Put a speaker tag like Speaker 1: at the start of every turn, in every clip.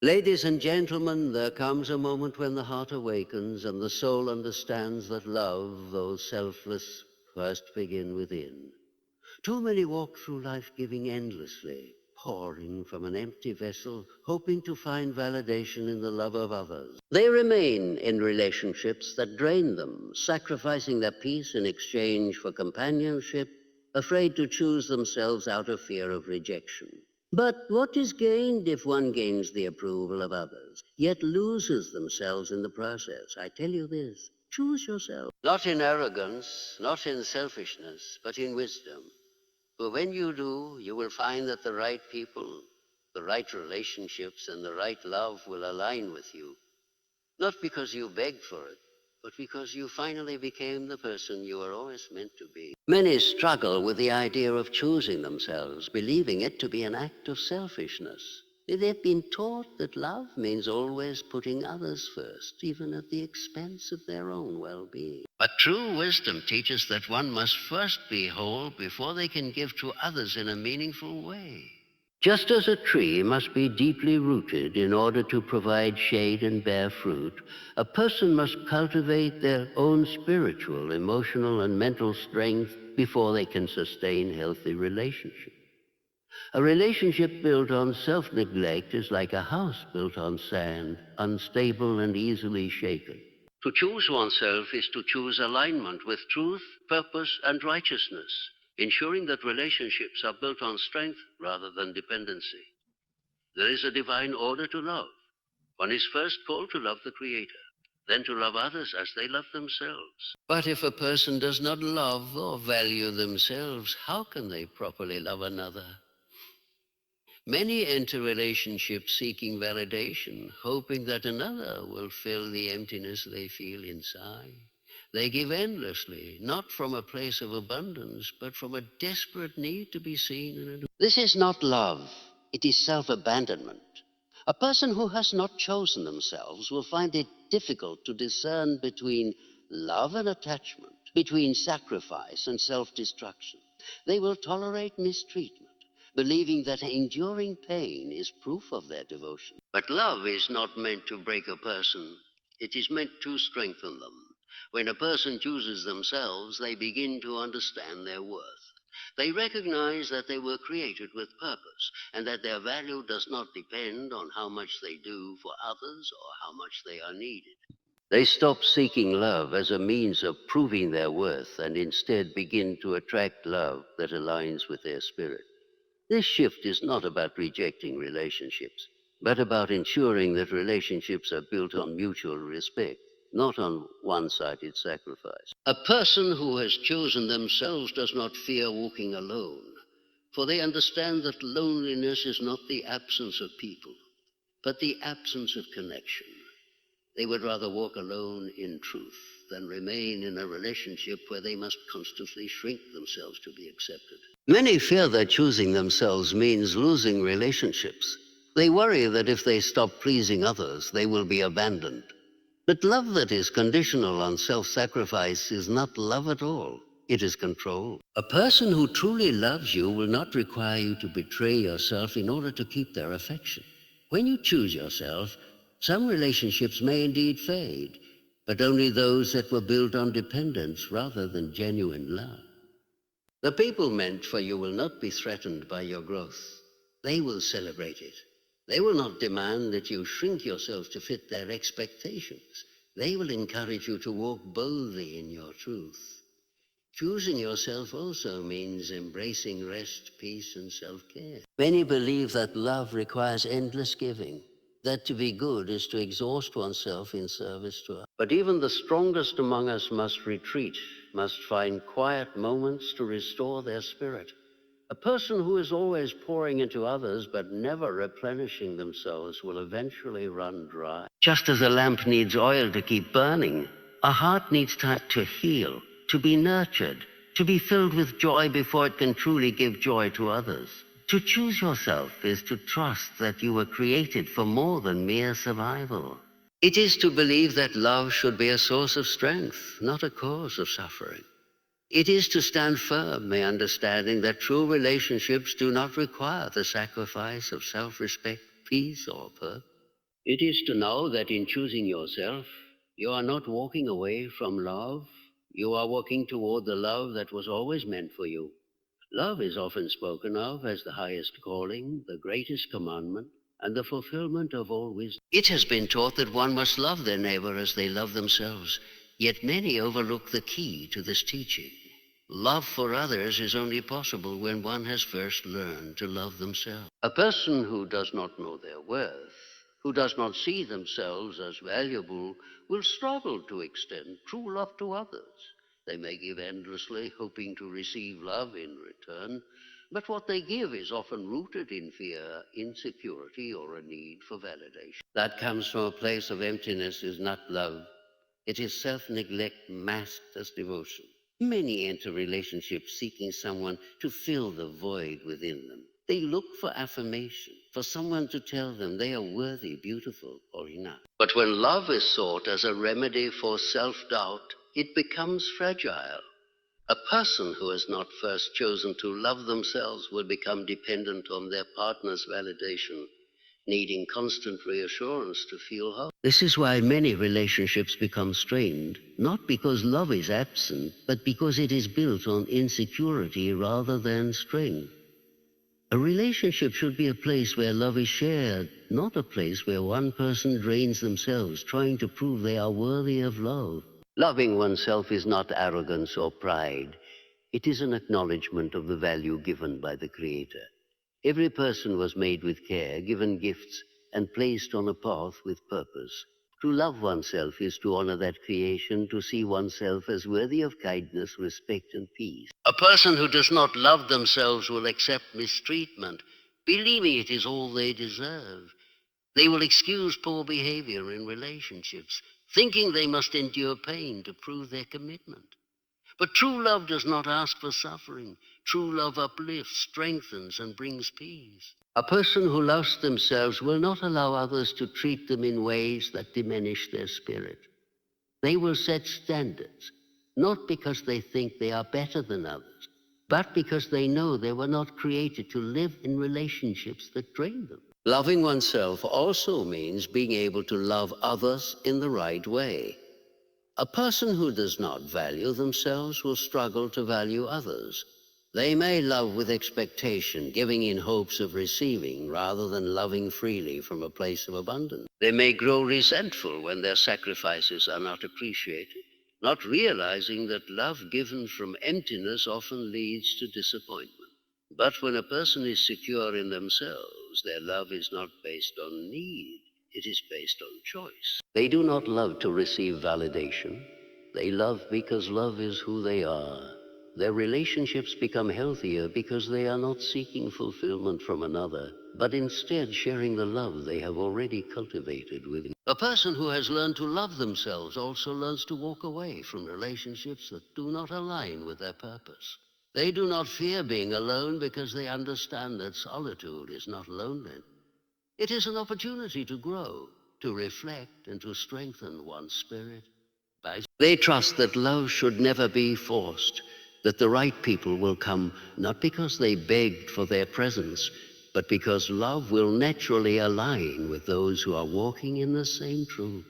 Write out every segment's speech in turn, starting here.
Speaker 1: Ladies and gentlemen, there comes a moment when the heart awakens and the soul understands that love, though selfless, first begin within. Too many walk through life giving endlessly, pouring from an empty vessel, hoping to find validation in the love of others. They remain in relationships that drain them, sacrificing their peace in exchange for companionship, afraid to choose themselves out of fear of rejection. But what is gained if one gains the approval of others, yet loses themselves in the process? I tell you this, choose yourself. Not in arrogance, not in selfishness, but in wisdom. For when you do, you will find that the right people, the right relationships, and the right love will align with you. Not because you begged for it, but because you finally became the person you were always meant to be. Many struggle with the idea of choosing themselves, believing it to be an act of selfishness. They've been taught that love means always putting others first, even at the expense of their own well-being. But true wisdom teaches that one must first be whole before they can give to others in a meaningful way. Just as a tree must be deeply rooted in order to provide shade and bear fruit, a person must cultivate their own spiritual, emotional, and mental strength before they can sustain healthy relationships. A relationship built on self-neglect is like a house built on sand, unstable and easily shaken. To choose oneself is to choose alignment with truth, purpose, and righteousness, ensuring that relationships are built on strength rather than dependency. There is a divine order to love. One is first called to love the Creator, then to love others as they love themselves. But if a person does not love or value themselves, how can they properly love another? Many enter relationships seeking validation, hoping that another will fill the emptiness they feel inside. They give endlessly, not from a place of abundance, but from a desperate need to be seen and admired. This is not love, it is self-abandonment. A person who has not chosen themselves will find it difficult to discern between love and attachment, between sacrifice and self-destruction. They will tolerate mistreatment, believing that enduring pain is proof of their devotion. But love is not meant to break a person, it is meant to strengthen them. When a person chooses themselves, they begin to understand their worth. They recognize that they were created with purpose, and that their value does not depend on how much they do for others or how much they are needed. They stop seeking love as a means of proving their worth and instead begin to attract love that aligns with their spirit. This shift is not about rejecting relationships, but about ensuring that relationships are built on mutual respect, not on one-sided sacrifice. A person who has chosen themselves does not fear walking alone, for they understand that loneliness is not the absence of people, but the absence of connection. They would rather walk alone in truth than remain in a relationship where they must constantly shrink themselves to be accepted. Many fear that choosing themselves means losing relationships. They worry that if they stop pleasing others, they will be abandoned. But love that is conditional on self-sacrifice is not love at all. It is control. A person who truly loves you will not require you to betray yourself in order to keep their affection. When you choose yourself, some relationships may indeed fade, but only those that were built on dependence rather than genuine love. The people meant for you will not be threatened by your growth. They will celebrate it. They will not demand that you shrink yourself to fit their expectations. They will encourage you to walk boldly in your truth. Choosing yourself also means embracing rest, peace, and self-care. Many believe that love requires endless giving, that to be good is to exhaust oneself in service to others. But even the strongest among us must retreat, must find quiet moments to restore their spirit. A person who is always pouring into others but never replenishing themselves will eventually run dry. Just as a lamp needs oil to keep burning, a heart needs time to heal, to be nurtured, to be filled with joy before it can truly give joy to others. To choose yourself is to trust that you were created for more than mere survival. It is to believe that love should be a source of strength, not a cause of suffering. It is to stand firm in understanding that true relationships do not require the sacrifice of self-respect, peace, or purpose. It is to know that in choosing yourself, you are not walking away from love, you are walking toward the love that was always meant for you. Love is often spoken of as the highest calling, the greatest commandment, and the fulfillment of all wisdom. It has been taught that one must love their neighbor as they love themselves, yet many overlook the key to this teaching. Love for others is only possible when one has first learned to love themselves. A person who does not know their worth, who does not see themselves as valuable, will struggle to extend true love to others. They may give endlessly, hoping to receive love in return, but what they give is often rooted in fear, insecurity, or a need for validation. That comes from a place of emptiness is not love. It is self-neglect masked as devotion. Many enter relationships seeking someone to fill the void within them. They look for affirmation, for someone to tell them they are worthy, beautiful, or enough. But when love is sought as a remedy for self-doubt, it becomes fragile. A person who has not first chosen to love themselves will become dependent on their partner's validation, needing constant reassurance to feel whole. This is why many relationships become strained, not because love is absent, but because it is built on insecurity rather than strength. A relationship should be a place where love is shared, not a place where one person drains themselves trying to prove they are worthy of love. Loving oneself is not arrogance or pride. It is an acknowledgement of the value given by the Creator. Every person was made with care, given gifts, and placed on a path with purpose. To love oneself is to honor that creation, to see oneself as worthy of kindness, respect, and peace. A person who does not love themselves will accept mistreatment, believing it is all they deserve. They will excuse poor behavior in relationships, thinking they must endure pain to prove their commitment. But true love does not ask for suffering. True love uplifts, strengthens, and brings peace. A person who loves themselves will not allow others to treat them in ways that diminish their spirit. They will set standards, not because they think they are better than others, but because they know they were not created to live in relationships that drain them. Loving oneself also means being able to love others in the right way. A person who does not value themselves will struggle to value others. They may love with expectation, giving in hopes of receiving, rather than loving freely from a place of abundance. They may grow resentful when their sacrifices are not appreciated, not realizing that love given from emptiness often leads to disappointment. But when a person is secure in themselves, their love is not based on need. It is based on choice. They do not love to receive validation. They love because love is who they are. Their relationships become healthier because they are not seeking fulfillment from another, but instead sharing the love they have already cultivated within. A person who has learned to love themselves also learns to walk away from relationships that do not align with their purpose. They do not fear being alone because they understand that solitude is not loneliness. It is an opportunity to grow, to reflect, and to strengthen one's spirit. They trust that love should never be forced, that the right people will come not because they begged for their presence, but because love will naturally align with those who are walking in the same truth.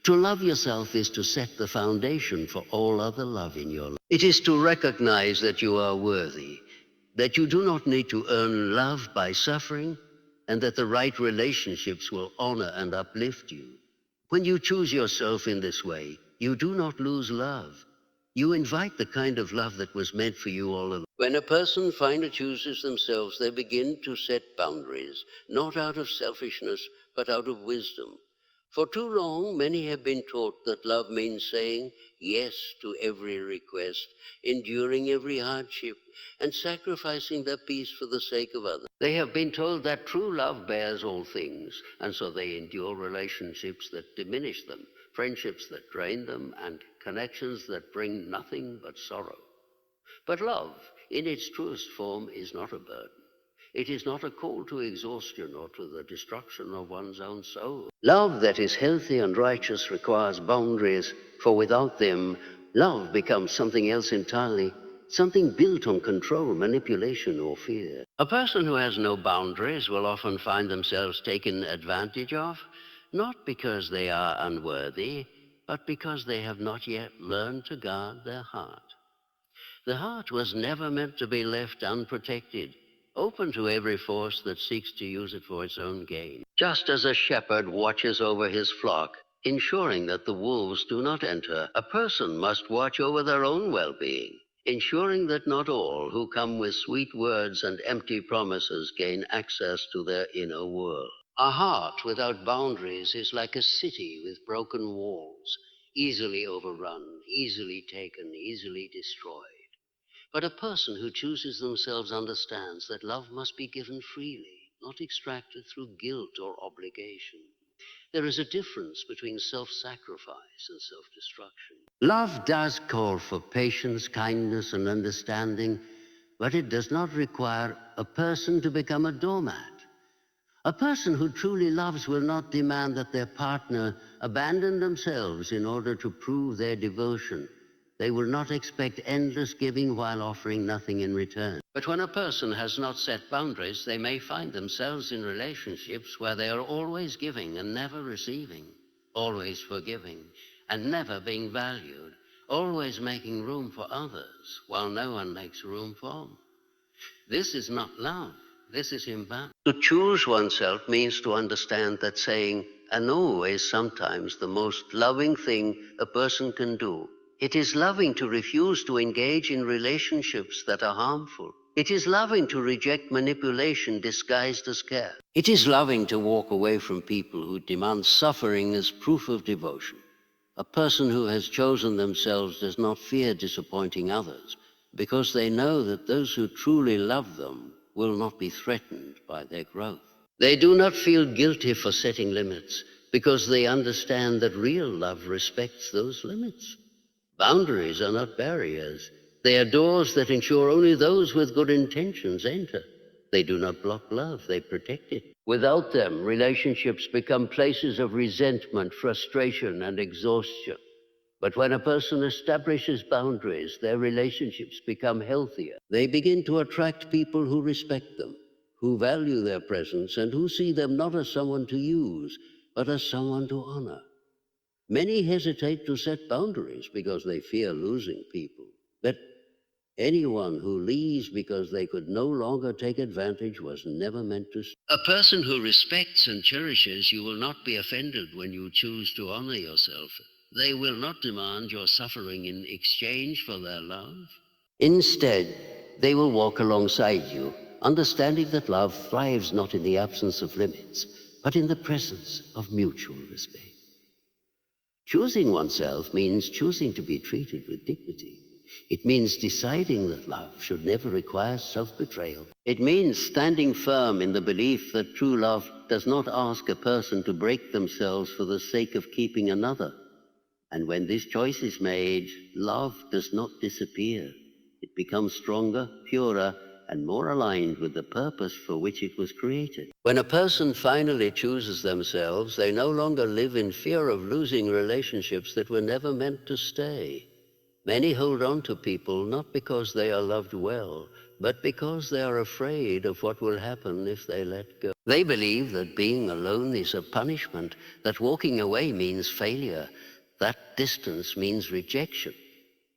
Speaker 1: To love yourself is to set the foundation for all other love in your life. It is to recognize that you are worthy, that you do not need to earn love by suffering, and that the right relationships will honor and uplift you. When you choose yourself in this way, you do not lose love. You invite the kind of love that was meant for you all along. When a person finally chooses themselves, they begin to set boundaries, not out of selfishness, but out of wisdom. For too long, many have been taught that love means saying yes to every request, enduring every hardship, and sacrificing their peace for the sake of others. They have been told that true love bears all things, and so they endure relationships that diminish them, friendships that drain them, and connections that bring nothing but sorrow. But love, in its truest form, is not a burden. It is not a call to exhaustion or to the destruction of one's own soul. Love that is healthy and righteous requires boundaries, for without them, love becomes something else entirely, something built on control, manipulation, or fear. A person who has no boundaries will often find themselves taken advantage of. not because they are unworthy, but because they have not yet learned to guard their heart. The heart was never meant to be left unprotected, open to every force that seeks to use it for its own gain. Just as a shepherd watches over his flock, ensuring that the wolves do not enter, a person must watch over their own well-being, ensuring that not all who come with sweet words and empty promises gain access to their inner world. A heart without boundaries is like a city with broken walls, easily overrun, easily taken, easily destroyed. But a person who chooses themselves understands that love must be given freely, not extracted through guilt or obligation. There is a difference between self-sacrifice and self-destruction. Love does call for patience, kindness, and understanding, but it does not require a person to become a doormat. A person who truly loves will not demand that their partner abandon themselves in order to prove their devotion. They will not expect endless giving while offering nothing in return. But when a person has not set boundaries, they may find themselves in relationships where they are always giving and never receiving, always forgiving and never being valued, always making room for others while no one makes room for them. This is not love. This is imbalance. To choose oneself means to understand that saying a no is sometimes the most loving thing a person can do. It is loving to refuse to engage in relationships that are harmful. It is loving to reject manipulation disguised as care. It is loving to walk away from people who demand suffering as proof of devotion. A person who has chosen themselves does not fear disappointing others, because they know that those who truly love them will not be threatened by their growth. They do not feel guilty for setting limits, because they understand that real love respects those limits. Boundaries are not barriers. They are doors that ensure only those with good intentions enter. They do not block love, they protect it. Without them, relationships become places of resentment, frustration, and exhaustion. But when a person establishes boundaries, their relationships become healthier. They begin to attract people who respect them, who value their presence, and who see them not as someone to use, but as someone to honor. Many hesitate to set boundaries because they fear losing people. But anyone who leaves because they could no longer take advantage was never meant to stay. A person who respects and cherishes you will not be offended when you choose to honor yourself. They will not demand your suffering in exchange for their love. Instead, they will walk alongside you, understanding that love thrives not in the absence of limits, but in the presence of mutual respect. Choosing oneself means choosing to be treated with dignity. It means deciding that love should never require self-betrayal. It means standing firm in the belief that true love does not ask a person to break themselves for the sake of keeping another. And when this choice is made, love does not disappear. It becomes stronger, purer, and more aligned with the purpose for which it was created. When a person finally chooses themselves, they no longer live in fear of losing relationships that were never meant to stay. Many hold on to people not because they are loved well, but because they are afraid of what will happen if they let go. They believe that being alone is a punishment, that walking away means failure, that distance means rejection.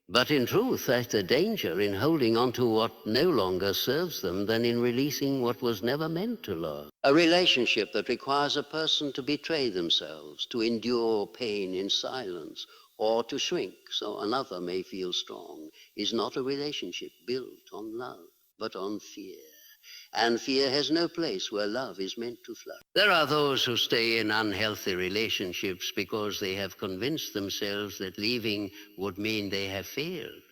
Speaker 1: But in truth, there's a danger in holding on to what no longer serves them than in releasing what was never meant to last. A relationship that requires a person to betray themselves, to endure pain in silence, or to shrink so another may feel strong, is not a relationship built on love, but on fear. And fear has no place where love is meant to flourish. There are those who stay in unhealthy relationships because they have convinced themselves that leaving would mean they have failed.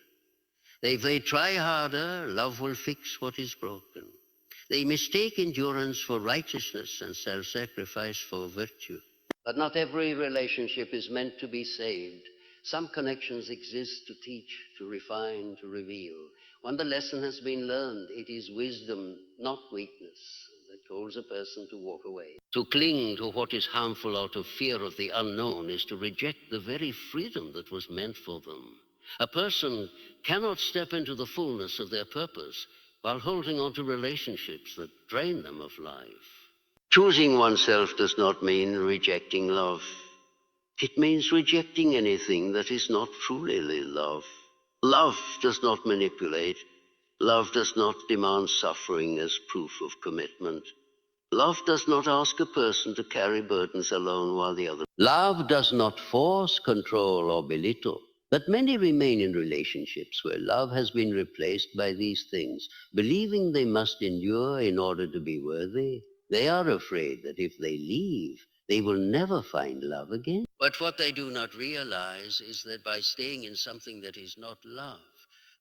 Speaker 1: If they try harder, love will fix what is broken. They mistake endurance for righteousness and self-sacrifice for virtue. But not every relationship is meant to be saved. Some connections exist to teach, to refine, to reveal. When the lesson has been learned, it is wisdom, not weakness, that calls a person to walk away. To cling to what is harmful out of fear of the unknown is to reject the very freedom that was meant for them. A person cannot step into the fullness of their purpose while holding on to relationships that drain them of life. Choosing oneself does not mean rejecting love. It means rejecting anything that is not truly love. Love does not manipulate. Love does not demand suffering as proof of commitment. Love does not ask a person to carry burdens alone while the other. Love does not force, control, or belittle. But many remain in relationships where love has been replaced by these things, believing they must endure in order to be worthy. They are afraid that if they leave, they will never find love again. But what they do not realize is that by staying in something that is not love,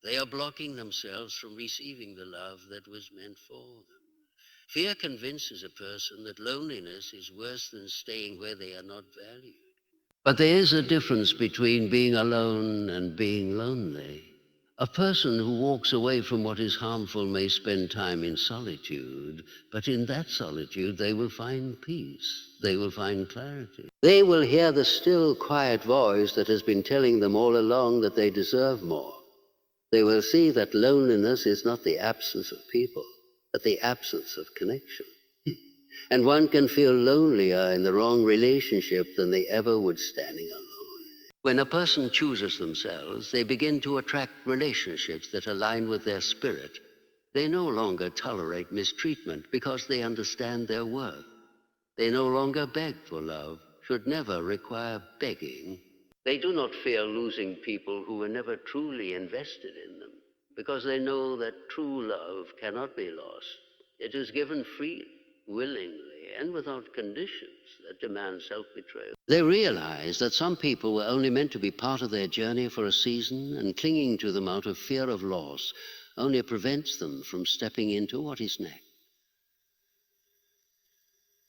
Speaker 1: they are blocking themselves from receiving the love that was meant for them. Fear convinces a person that loneliness is worse than staying where they are not valued. But there is a difference between being alone and being lonely. A person who walks away from what is harmful may spend time in solitude, but in that solitude they will find peace. They will find clarity. They will hear the still, quiet voice that has been telling them all along that they deserve more. They will see that loneliness is not the absence of people, but the absence of connection. And one can feel lonelier in the wrong relationship than they ever would standing alone. When a person chooses themselves, they begin to attract relationships that align with their spirit. They no longer tolerate mistreatment because they understand their worth. They no longer beg for love, should never require begging. They do not fear losing people who were never truly invested in them, because they know that true love cannot be lost. It is given freely, willingly, and without conditions that demand self-betrayal. They realize that some people were only meant to be part of their journey for a season, and clinging to them out of fear of loss only prevents them from stepping into what is next.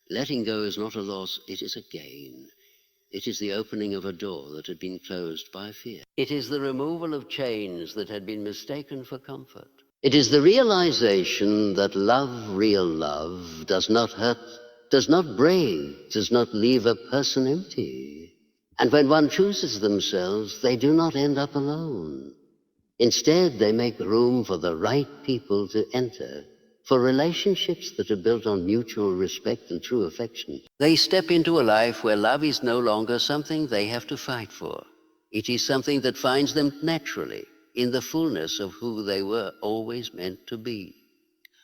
Speaker 1: Letting go is not a loss, it is a gain. It is the opening of a door that had been closed by fear. It is the removal of chains that had been mistaken for comfort. It is the realization that love, real love, does not hurt, does not break, does not leave a person empty. And when one chooses themselves, they do not end up alone. Instead, they make room for the right people to enter, for relationships that are built on mutual respect and true affection. They step into a life where love is no longer something they have to fight for. It is something that finds them naturally in the fullness of who they were always meant to be.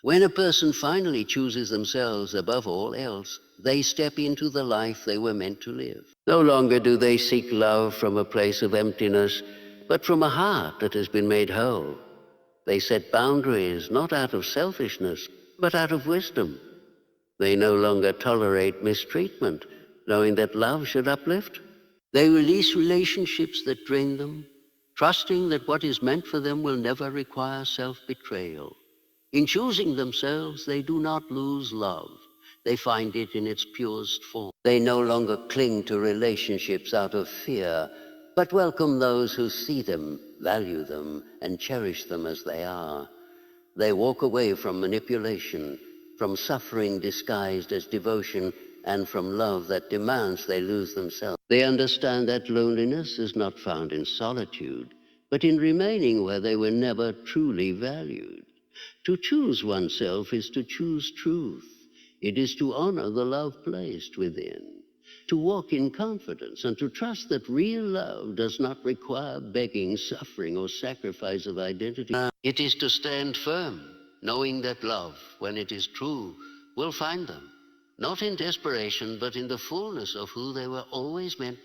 Speaker 1: When a person finally chooses themselves above all else, they step into the life they were meant to live. No longer do they seek love from a place of emptiness, but from a heart that has been made whole. They set boundaries not out of selfishness, but out of wisdom. They no longer tolerate mistreatment, knowing that love should uplift. They release relationships that drain them, trusting that what is meant for them will never require self-betrayal. In choosing themselves, they do not lose love. They find it in its purest form. They no longer cling to relationships out of fear, but welcome those who see them, value them, and cherish them as they are. They walk away from manipulation, from suffering disguised as devotion, and from love that demands they lose themselves. They understand that loneliness is not found in solitude, but in remaining where they were never truly valued. To choose oneself is to choose truth. It is to honor the love placed within, to walk in confidence and to trust that real love does not require begging, suffering, or sacrifice of identity. It is to stand firm, knowing that love, when it is true, will find them, not in desperation, but in the fullness of who they were always meant to be.